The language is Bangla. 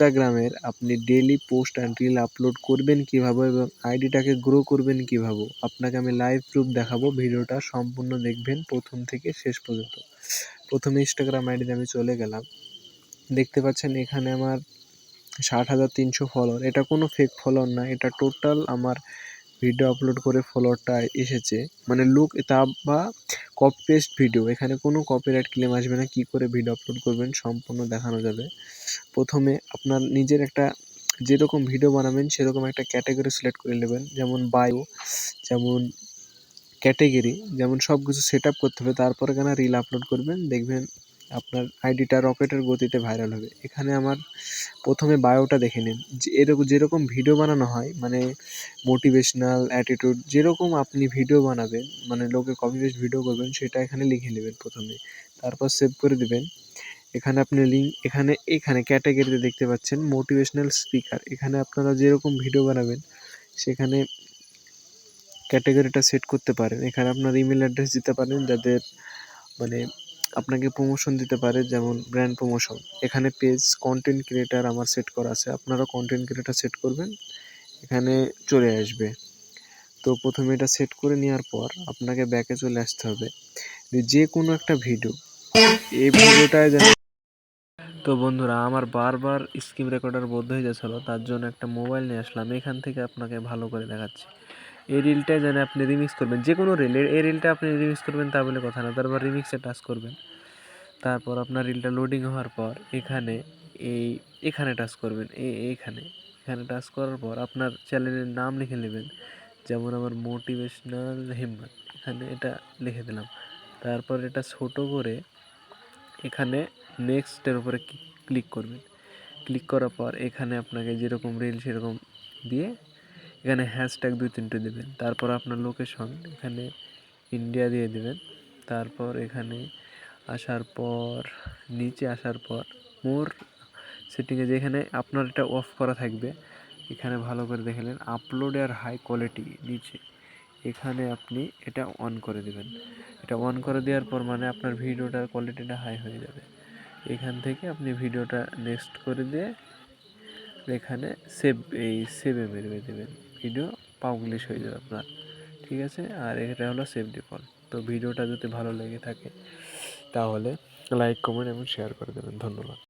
ইনস্টাগ্রামের আপনি daily post and reel upload করবেন কীভাবে এবং আইডিটাকে গ্রো করবেন কীভাবে আপনাকে আমি লাইভ প্রুফ দেখাবো। ভিডিওটা সম্পূর্ণ দেখবেন প্রথম থেকে শেষ পর্যন্ত। প্রথমে ইনস্টাগ্রাম আইডিতে আমি চলে গেলাম। দেখতে পাচ্ছেন এখানে আমার 60,300 ফলোয়ার। এটা কোনো ফেক ফলোয়ার না, এটা টোটাল আমার ভিডিও আপলোড করে ফলোয়ারটা এসেছে, মানে লুক তা বা কপি পেস্ট ভিডিও। এখানে কোনো কপিরাইট ক্লেম আসবে না। কী করে ভিডিও আপলোড করবেন সম্পূর্ণ দেখানো যাবে। প্রথমে আপনার নিজের একটা যেরকম ভিডিও বানাবেন সেরকম একটা ক্যাটাগরি সিলেক্ট করে নেবেন, যেমন বায়ো, যেমন ক্যাটাগরি, যেমন সব কিছু সেট আপ করতে হবে। তারপরে কেন রিল আপলোড করবেন, দেখবেন আপনার আইডিটা রকেটের গতিতে ভাইরাল হবে। এখানে আমার প্রথমে বায়োটা দেখে নিন, যে যেরকম ভিডিও বানানো হয়, মানে মোটিভেশনাল, অ্যাটিটিউড, যেরকম আপনি ভিডিও বানাবেন, মানে লোকে কপি পেস্ট ভিডিও করবেন, সেটা এখানে লিখে নেবেন প্রথমে। তারপর সেভ করে দেবেন। এখানে আপনি লিঙ্ক, এখানে ক্যাটাগরিতে দেখতে পাচ্ছেন মোটিভেশনাল স্পিকার। এখানে আপনারা যেরকম ভিডিও বানাবেন সেখানে ক্যাটাগরিটা সেট করতে পারেন। এখানে আপনার ইমেল অ্যাড্রেস দিতে পারেন, যাদের মানে আপনাকে প্রমোশন দিতে পারে, যেমন ব্র্যান্ড প্রমোশন। এখানে পেজ কন্টেন্ট ক্রিয়েটার আমার সেট করা আছে, আপনারা কন্টেন্ট ক্রিয়েটার সেট করবেন, এখানে চলে আসবে। তো প্রথমে এটা সেট করে নেওয়ার পর আপনাকে ব্যাকে চলে আসতে হবে। যে কোনো একটা ভিডিও, এই ভিডিওটায় যেন, তো বন্ধুরা আমার বারবার স্ক্রিন রেকর্ডার বন্ধ হয়ে যাচ্ছিলো, তার জন্য একটা মোবাইল নিয়ে আসলাম। এখান থেকে আপনাকে ভালো করে দেখাচ্ছি। এই রিলটায় যেন আপনি রিমিক্স করবেন, যে কোনো রিল, এই রিলটা আপনি রিমিক্স করবেন তা বলে কথা না। তারপর রিমিক্সে টাচ করবেন। তারপর আপনার রিলটা লোডিং হওয়ার পর এখানে টাচ করবেন। এখানে টাচ করার পর আপনার চ্যানেলের নাম লিখে নেবেন, যেমন আমার মোটিভেশনাল হিম্মত, এখানে এটা লিখে দিলাম। তারপর এটা ছোট করে এখানে নেক্সটের উপরে ক্লিক করবেন। ক্লিক করার পর এখানে আপনাকে যেরকম রিল সেরকম দিয়ে এখানে হ্যাশট্যাগ 2-3টে দেবেন। তারপর আপনার লোকেশন এখানে ইন্ডিয়া দিয়ে দেবেন। তারপর এখানে আসার পর নিচে আসার পর মোর সেটিংয়ে যেখানে আপনার এটা অফ করা থাকবে, এখানে ভালো করে দেখলেন আপলোড আর হাই কোয়ালিটি নিচে, এখানে আপনি এটা অন করে দেবেন। এটা অন করে দেওয়ার পর মানে আপনার ভিডিওটার কোয়ালিটিটা হাই হয়ে যাবে। এখান থেকে আপনি ভিডিওটা নেক্সট করে দিয়ে এখানে সেভে মেরে দেবেন, ভিডিও পাবলিশ হয়ে যাবে আপনার। ঠিক আছে, আর এটা হলো সেভ ডিফল্ট। তো ভিডিওটা যদি ভালো লেগে থাকে তাহলে লাইক, কমেন্ট এবং শেয়ার করে দেবেন। ধন্যবাদ।